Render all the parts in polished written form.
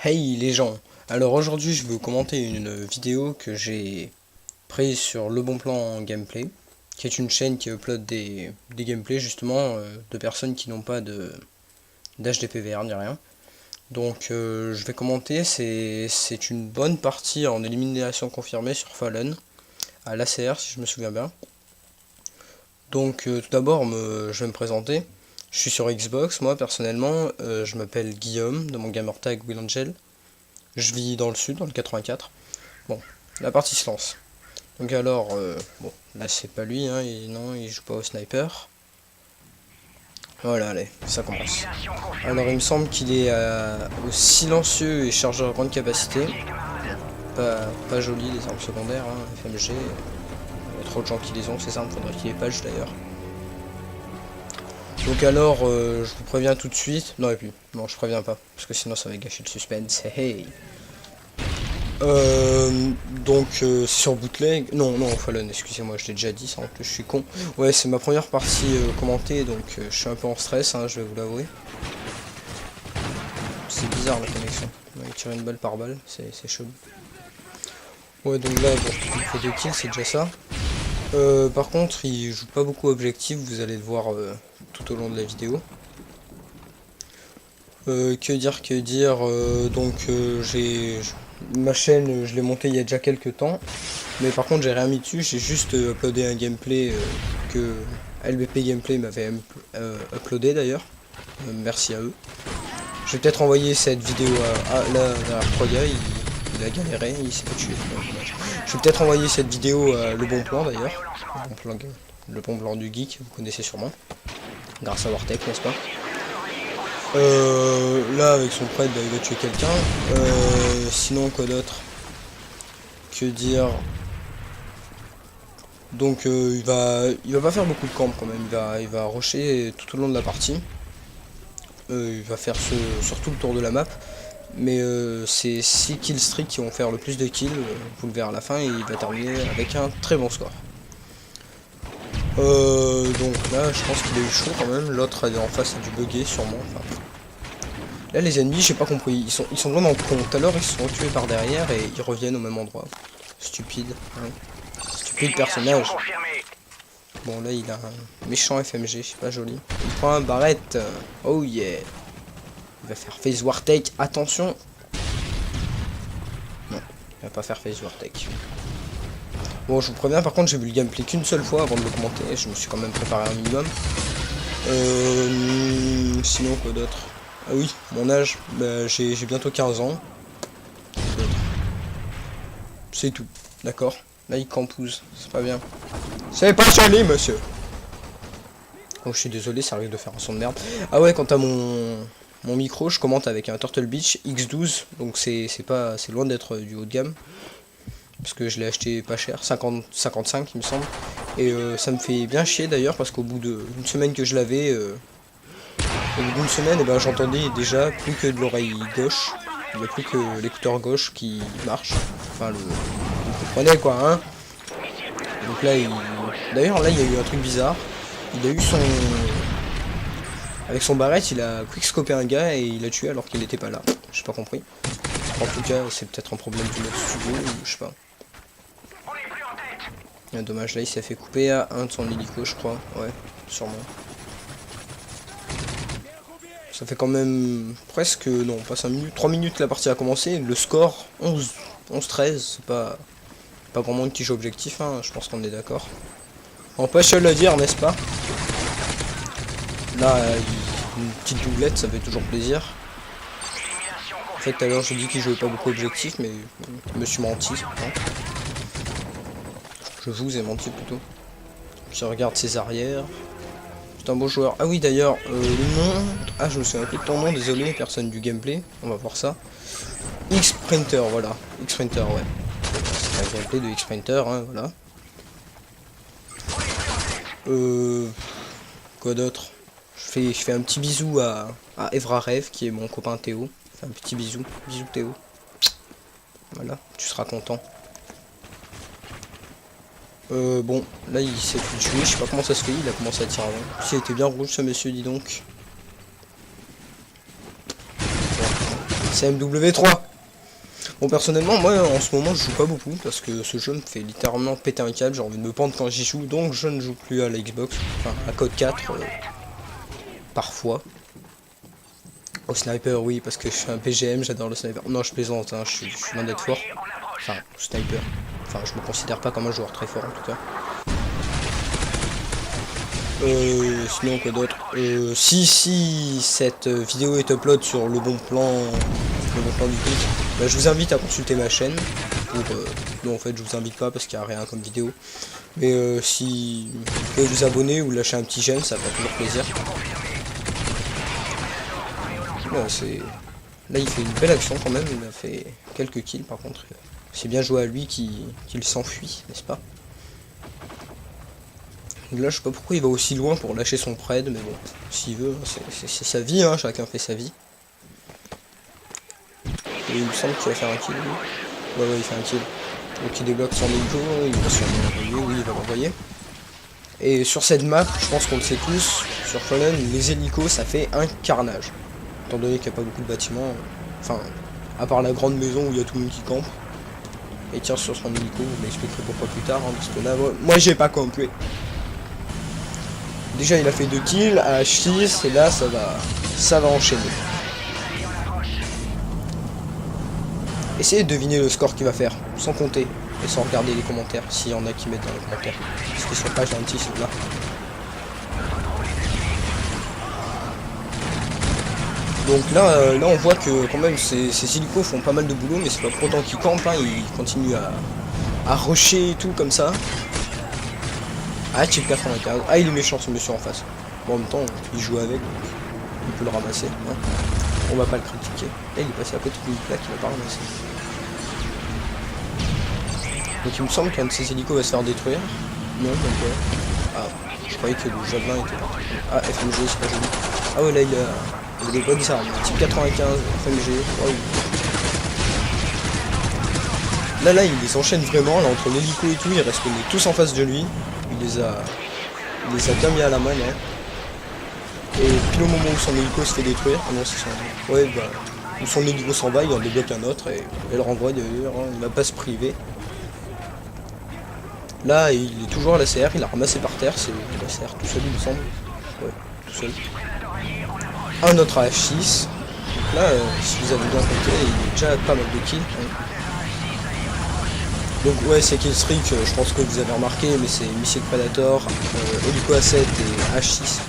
Hey les gens, alors aujourd'hui je vais vous commenter une vidéo que j'ai prise sur Le Bon Plan Gameplay, qui est une chaîne qui upload des gameplays justement de personnes qui n'ont pas de d'HDPVR ni rien. Donc je vais commenter, c'est une bonne partie en élimination confirmée sur Fallen, à l'ACR si je me souviens bien. Donc tout d'abord je vais me présenter. Je suis sur Xbox, moi personnellement, je m'appelle Guillaume, de mon gamertag WillAngel. Je vis dans le sud, dans le 84. Bon, la partie se lance. Donc alors, bon, là c'est pas lui, hein, non, il joue pas au sniper. Voilà, allez, ça commence. Alors il me semble qu'il est au silencieux et chargeur à grande capacité. Pas joli les armes secondaires, hein, FMG. Il y a trop de gens qui les ont, ces armes, faudrait qu'il les patch d'ailleurs. Donc alors, je vous préviens tout de suite. Non, et puis, non, je préviens pas, parce que sinon ça va gâcher le suspense. Hey. Sur bootleg, non Fallen, excusez-moi, je l'ai déjà dit, ça en plus je suis con. Ouais, c'est ma première partie commentée, donc je suis un peu en stress, hein, je vais vous l'avouer. C'est bizarre la connexion, on va tirer une balle par balle, c'est chaud. Ouais, donc là, bon, il faut 2 kills, c'est déjà ça. Par contre, il joue pas beaucoup objectif, vous allez le voir tout au long de la vidéo. Que dire, j'ai ma chaîne, je l'ai montée il y a déjà quelques temps, mais par contre j'ai rien mis dessus, j'ai juste uploadé un gameplay que LBP Gameplay m'avait uploadé d'ailleurs, merci à eux. Je vais peut-être envoyer cette vidéo à derrière Troya, il a galéré, il s'est pas tué. Je vais peut-être envoyer cette vidéo à Le Bon Plan d'ailleurs, le bon plan du geek, vous connaissez sûrement, grâce à Wartech, n'est-ce pas? Là avec son prêtre bah, il va tuer quelqu'un. Sinon quoi d'autre? Que dire? Donc il va pas faire beaucoup de camp quand même. Il va rusher tout au long de la partie. Il va faire sur tout le tour de la map. Mais c'est 6 kills streak qui vont faire le plus de kills. Vous le verrez à la fin et il va terminer avec un très bon score. Donc là je pense qu'il a eu chaud quand même. L'autre en face a dû bugger sûrement. Enfin, là les ennemis j'ai pas compris, ils sont vraiment cons. Tout à l'heure ils se sont tués par derrière et ils reviennent au même endroit. Stupide, hein. Stupide personnage. Bon là il a un méchant FMG, c'est pas joli. Il prend un barrette. Oh yeah. Il va faire face wartake, attention. Non, il va pas faire face wartake. Bon je vous préviens par contre j'ai vu le gameplay qu'une seule fois avant de le commenter. Je me suis quand même préparé un minimum. Sinon quoi d'autre? Ah oui, mon âge, bah, j'ai bientôt 15 ans. C'est tout, d'accord. Là il campouse, c'est pas bien. C'est pas joli monsieur. Oh je suis désolé, ça arrive de faire un son de merde. Ah ouais, quant à mon micro, je commente avec un Turtle Beach X12. Donc c'est loin d'être du haut de gamme. Parce que je l'ai acheté pas cher, 55 il me semble. Et ça me fait bien chier d'ailleurs parce qu'au bout d'une semaine que je l'avais... Au bout d'une semaine, eh ben, j'entendais déjà plus que de l'oreille gauche. Il n'y a plus que l'écouteur gauche qui marche. Enfin, vous comprenez quoi, hein. Donc là, d'ailleurs, là, il y a eu un truc bizarre. Il a eu son... Avec son barrette, il a quickscopé un gars et il l'a tué alors qu'il n'était pas là. J'ai pas compris. En tout cas, c'est peut-être un problème du mode studio ou je sais pas. Dommage, là, il s'est fait couper à un de son hélico, je crois. Ouais, sûrement. Ça fait quand même presque, non pas 5 minutes, 3 minutes que la partie a commencé, le score 11-13, c'est pas grand monde qui joue objectif, hein, je pense qu'on est d'accord. On peut se le dire, n'est-ce pas? Là, une petite doublette, ça fait toujours plaisir. En fait, tout à l'heure, j'ai dit qu'il jouait pas beaucoup objectif, mais je me suis menti. Hein. Je vous ai menti plutôt. Je regarde ses arrières. C'est un beau joueur. Ah oui d'ailleurs, le nom... Ah je me souviens un peu de ton nom, désolé, personne du gameplay. On va voir ça. X-Printer, voilà. X-Printer, ouais. C'est un gameplay de X-Printer, hein, voilà. Quoi d'autre? Je fais un petit bisou à Evra Rêve, qui est mon copain Théo. Un petit bisou. Bisous Théo. Voilà, tu seras content. Bon, là il s'est fait tuer, je sais pas comment ça se fait, il a commencé à tirer avant. Il était bien rouge ce monsieur, dis donc. CMW3. Bon, personnellement, moi en ce moment je joue pas beaucoup parce que ce jeu me fait littéralement péter un câble, j'ai envie de me pendre quand j'y joue, donc je ne joue plus à la Xbox, enfin à Code 4 parfois. Au sniper, oui, parce que je suis un PGM, j'adore le sniper. Non, je plaisante, hein, je suis loin d'être fort. Enfin, sniper. Enfin, je me considère pas comme un joueur très fort en tout cas. Sinon quoi d'autre, si cette vidéo est upload sur le bon plan du clic, bah, je vous invite à consulter ma chaîne pour non en fait je vous invite pas parce qu'il n'y a rien comme vidéo, mais si vous pouvez vous abonner ou lâcher un petit j'aime, ça fait toujours plaisir. Ouais, là il fait une belle action quand même, il a fait quelques kills par contre, c'est bien joué à lui qu'il s'enfuit, n'est-ce pas? Là, je sais pas pourquoi il va aussi loin pour lâcher son pred, mais bon, s'il veut, c'est sa vie, hein, chacun fait sa vie. Et il me semble qu'il va faire un kill, lui. Ouais, il fait un kill. Donc il débloque son hélico, il va sûrement l'envoyer, oui, il va l'envoyer. Et sur cette map, je pense qu'on le sait tous, sur Fallen, les hélicos, ça fait un carnage. Étant donné qu'il n'y a pas beaucoup de bâtiments, enfin, à part la grande maison où il y a tout le monde qui campe. Et tire sur son hélico, je m'expliquerai pourquoi plus tard, hein, parce que là, moi j'ai pas campé. Déjà il a fait 2 kills à H6 et là ça va enchaîner. Essayez de deviner le score qu'il va faire, sans compter et sans regarder les commentaires, s'il y en a qui mettent dans les commentaires. Parce qu'ils sont pas gentils ceux-là. Donc là, on voit que quand même ces hélicos font pas mal de boulot, mais c'est pas pour autant qu'ils campent, hein, ils continuent à rusher et tout comme ça. Ah, type 95. Ah, il est méchant ce monsieur en face. Bon, en même temps, il joue avec, donc il peut le ramasser. Hein. On va pas le critiquer. Et il est passé à côté d'une plaque, il va pas ramasser. Donc il me semble qu'un de ces hélicos va se faire détruire. Non, donc ah, je croyais que le javelin était parti. Ah, FMG, c'est pas joli. Ah ouais, là il a des bonnes armes. Type 95, FMG. Oh, oui. Là, il les enchaîne vraiment. Là, entre l'hélico et tout, ils restent tous en face de lui. Il les a bien mis à la main, hein. Et puis au moment où son hélico se fait détruire, ah non c'est son... Ouais bah, où son hélico s'en va, il en débloque un autre et le renvoie d'ailleurs, hein. Il va pas se priver. Là il est toujours à la CR, il a ramassé par terre, c'est la CR tout seul il me semble. Ouais, tout seul. Un autre à H6. Donc là, si vous avez bien compté, il est déjà pas mal de kills. Hein. Donc ouais, c'est killstreak, je pense que vous avez remarqué, mais c'est Missile Predator, Hélico A7 et H6.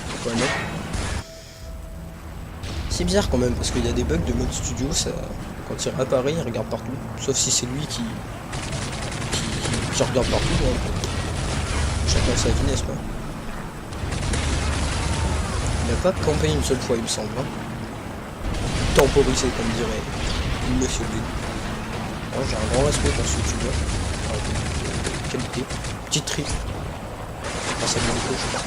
C'est bizarre quand même, parce qu'il y a des bugs de mode studio, ça, quand il réapparaît, il regarde partout. Sauf si c'est lui qui regarde partout. Hein. Chacun sa vie, n'est-ce pas? Il n'a pas campé une seule fois, il me semble. Hein. Temporisé, comme dirait Monsieur B. Alors, j'ai un grand respect pour ce youtubeur. Qualité. Petite trick. Grâce à Hélico, je pense.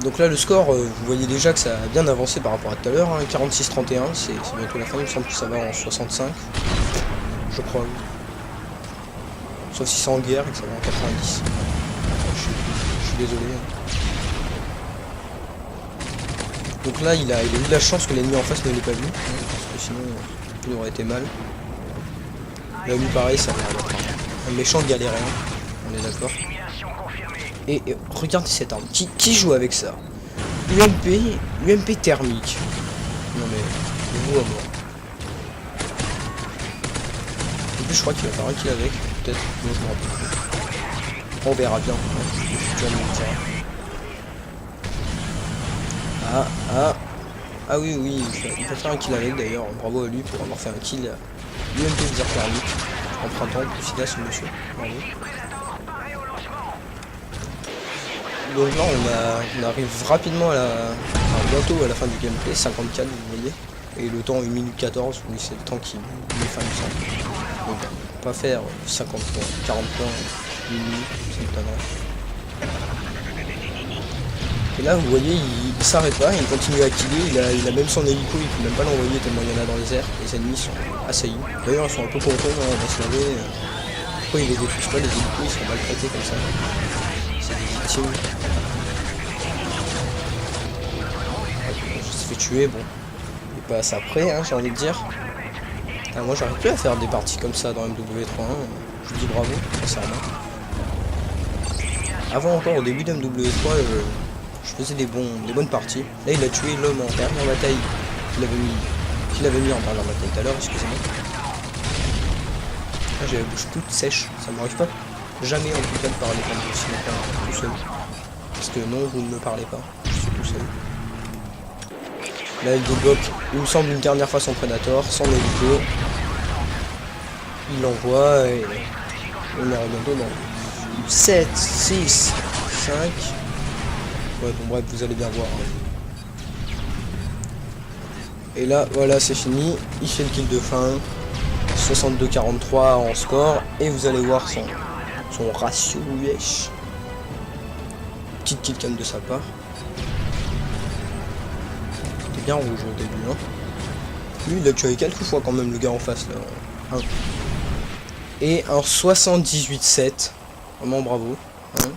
Donc là le score, vous voyez déjà que ça a bien avancé par rapport à tout à l'heure, hein, 46-31, c'est bientôt la fin, il me semble que ça va en 65, je crois. Sauf si c'est en guerre et que ça va en 90. Je suis désolé. Donc là il a eu de la chance que l'ennemi en face ne l'ait pas vu, hein, parce que sinon il aurait été mal. Là lui pareil, ça va être un méchant galérien, on est d'accord. Et regardez cette arme, qui joue avec ça? UMP thermique. Non mais, vous à mort. En plus je crois qu'il va faire un kill avec, peut-être, non je me rappelle plus. On verra bien, Ah oui, il va faire un kill avec d'ailleurs, bravo à lui pour avoir fait un kill. UMP thermique, empruntant plus efficace ce monsieur, bravo. Donc là on arrive rapidement à bientôt à la fin du gameplay, 54 vous voyez, et le temps 1 minute 14, oui c'est le temps qui met fin du sang. Donc on va pas faire 50 points, 40 points, 1 minute, c'est étonnant. Et là vous voyez il s'arrête pas, il continue à killer, il a même son hélico, il peut même pas l'envoyer tellement il y en a dans les airs, les ennemis sont assaillis. D'ailleurs ils sont un peu contents, hein, on va se laver. Pourquoi ils les détruisent pas les hélicos, ils sont maltraités comme ça. C'est des victimes. Je me suis fait tuer, bon. passe après, hein, j'ai envie de dire. Ah, moi j'arrive plus à faire des parties comme ça dans MW3, hein. Je dis bravo, sincèrement. Avant encore, au début de MW3, je faisais des bonnes parties. Là il a tué l'homme en dernière bataille qu'il avait mis en dernière bataille tout à l'heure, excusez-moi. Là j'ai la bouche toute sèche, ça m'arrive pas jamais en tout cas de parler comme ça tout seul. Parce que non, vous ne me parlez pas, je suis tout seul. Là il débloque, il me semble, une dernière fois son Predator, sans l'hélico. Il l'envoie et on est bientôt dans 7, 6, 5. Ouais, bon bref, vous allez bien voir. Hein. Et là, voilà, c'est fini. Il fait le kill de fin. 62-43 en score. Et vous allez voir son ratio wesh. Petite kill cam de sa part. C'était bien rouge au début. Hein. Lui, il a tué quelques fois quand même le gars en face là. Hein. Et un 78-7. Vraiment bravo. Hein.